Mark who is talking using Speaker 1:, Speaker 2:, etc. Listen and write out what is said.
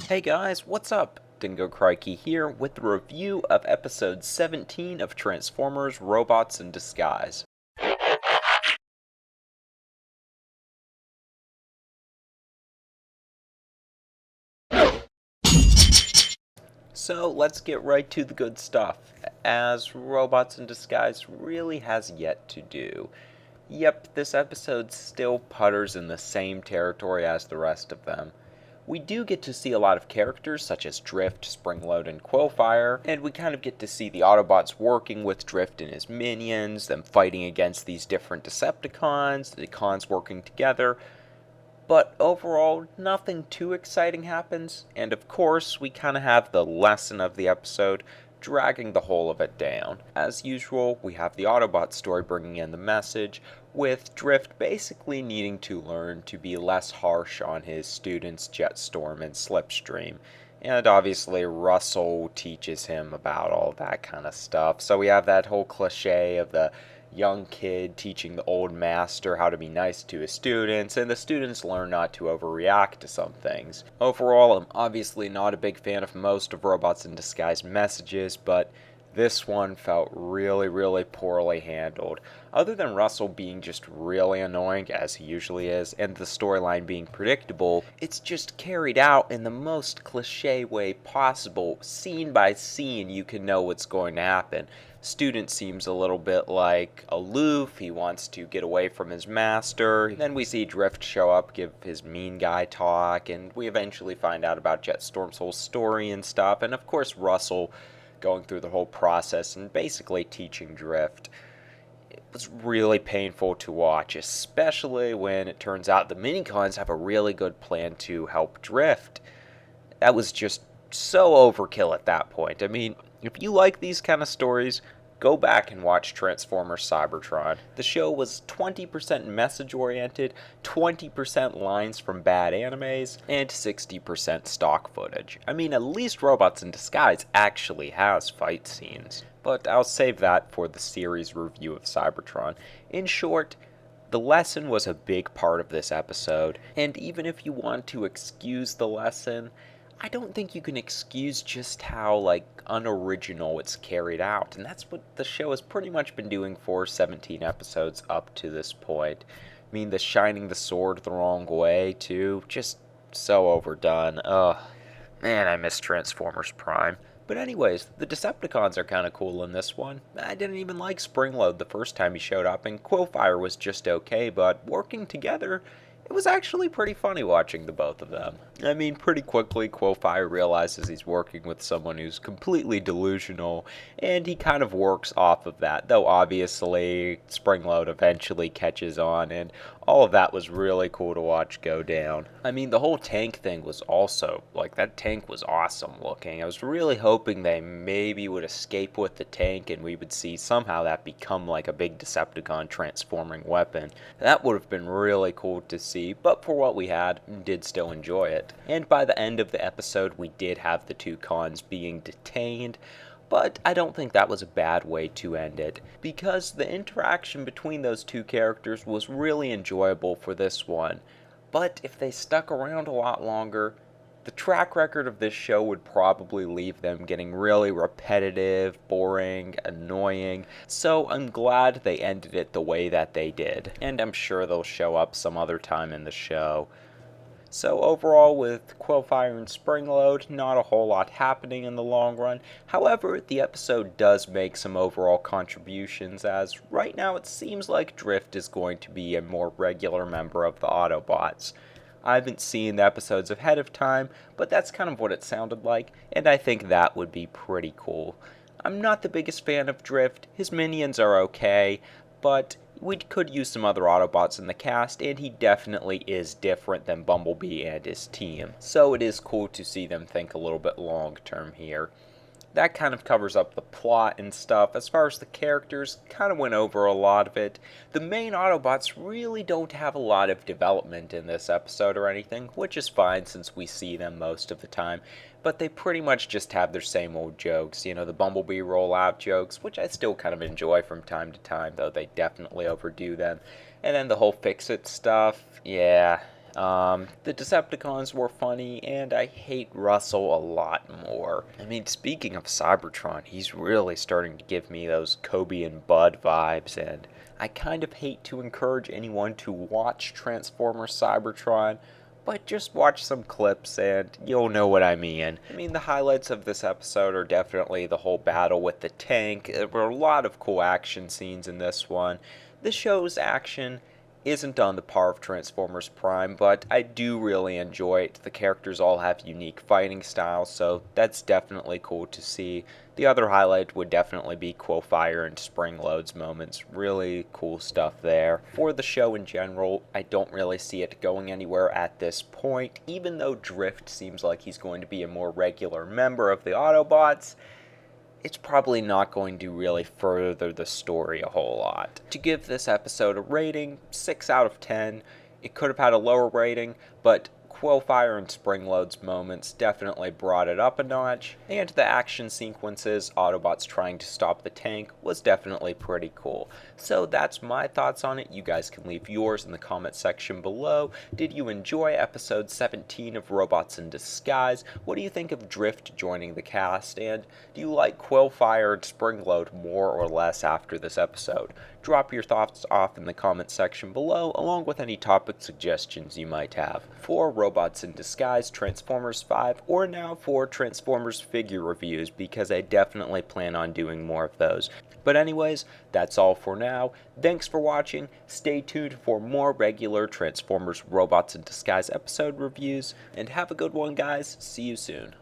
Speaker 1: Hey guys, what's up? Dingo Crikey here with the review of episode 17 of Transformers Robots in Disguise. So let's get right to the good stuff, as Robots in Disguise really has yet to do. Yep, this episode still putters in the same territory as the rest of them. We do get to see a lot of characters such as Drift, Springload, and Quillfire, and we kind of get to see the Autobots working with Drift and his minions, them fighting against these different Decepticons, the cons working together. But overall, nothing too exciting happens, and of course, we kind of have the lesson of the episode dragging the whole of it down. As usual, we have the Autobot story bringing in the message, with Drift basically needing to learn to be less harsh on his students Jetstorm and Slipstream. And obviously Russell teaches him about all that kind of stuff. So we have that whole cliche of the young kid teaching the old master how to be nice to his students, and the students learn not to overreact to some things. Overall, I'm obviously not a big fan of most of Robots in Disguise messages, but this one felt really poorly handled. Other than Russell being just really annoying, as he usually is, and the storyline being predictable, it's just carried out in the most cliche way possible. Scene by scene, you can know what's going to happen. Student seems a little bit like aloof, he wants to get away from his master. Then we see Drift show up, give his mean guy talk, and we eventually find out about Jetstorm's whole story and stuff, and of course Russell going through the whole process and basically teaching Drift. It was really painful to watch, especially when it turns out the minicons have a really good plan to help Drift. That was just so overkill at that point. I mean, if you like these kind of stories, go back and watch Transformers Cybertron. The show was 20% message-oriented, 20% lines from bad animes, and 60% stock footage. I mean, at least Robots in Disguise actually has fight scenes. But I'll save that for the series review of Cybertron. In short, the lesson was a big part of this episode, and even if you want to excuse the lesson, I don't think you can excuse just how, unoriginal it's carried out. And that's what the show has pretty much been doing for 17 episodes up to this point. I mean, the shining the sword the wrong way, too. Just so overdone. Ugh. Man, I miss Transformers Prime. But anyways, the Decepticons are kind of cool in this one. I didn't even like Springload the first time he showed up, and Quillfire was just okay, but working together, it was actually pretty funny watching the both of them. I mean, pretty quickly, Quillfire realizes he's working with someone who's completely delusional, and he kind of works off of that, though obviously Springload eventually catches on, and all of that was really cool to watch go down. I mean, the whole tank thing was also, that tank was awesome looking. I was really hoping they maybe would escape with the tank and we would see somehow that become like a big Decepticon transforming weapon. That would have been really cool to see, but for what we had, did still enjoy it. And by the end of the episode, we did have the two cons being detained, but I don't think that was a bad way to end it, because the interaction between those two characters was really enjoyable for this one. But if they stuck around a lot longer, the track record of this show would probably leave them getting really repetitive, boring, annoying, so I'm glad they ended it the way that they did, and I'm sure they'll show up some other time in the show. So overall, with Quillfire and Springload, not a whole lot happening in the long run. However, the episode does make some overall contributions, as right now it seems like Drift is going to be a more regular member of the Autobots. I haven't seen the episodes ahead of time, but that's kind of what it sounded like, and I think that would be pretty cool. I'm not the biggest fan of Drift, his minions are okay, but we could use some other Autobots in the cast, and he definitely is different than Bumblebee and his team. So it is cool to see them think a little bit long term here. That kind of covers up the plot and stuff. As far as the characters, kind of went over a lot of it. The main Autobots really don't have a lot of development in this episode or anything, which is fine since we see them most of the time. But they pretty much just have their same old jokes, the Bumblebee rollout jokes, which I still kind of enjoy from time to time, though they definitely overdo them. And then the whole fix-it stuff, yeah, The Decepticons were funny, and I hate Russell a lot more. I mean, speaking of Cybertron, he's really starting to give me those Kobe and Bud vibes, and I kind of hate to encourage anyone to watch Transformers Cybertron, but just watch some clips and you'll know what I mean. I mean, the highlights of this episode are definitely the whole battle with the tank. There were a lot of cool action scenes in this one. The show's action isn't on the par of Transformers Prime, but I do really enjoy it. The characters all have unique fighting styles, so that's definitely cool to see. The other highlight would definitely be Quillfire and Springload's moments. Really cool stuff there. For the show in general, I don't really see it going anywhere at this point. Even though Drift seems like he's going to be a more regular member of the Autobots, it's probably not going to really further the story a whole lot. To give this episode a rating, 6 out of 10. It could have had a lower rating, but Quillfire and Springload's moments definitely brought it up a notch, and the action sequences, Autobots trying to stop the tank, was definitely pretty cool. So that's my thoughts on it. You guys can leave yours in the comment section below. Did you enjoy episode 17 of Robots in Disguise? What do you think of Drift joining the cast? And do you like Quillfire and Springload more or less after this episode? Drop your thoughts off in the comment section below, along with any topic suggestions you might have for Robots in Disguise, Transformers 5, or now for Transformers figure reviews, because I definitely plan on doing more of those. But anyways, that's all for now. Thanks for watching. Stay tuned for more regular Transformers Robots in Disguise episode reviews, and have a good one, guys. See you soon.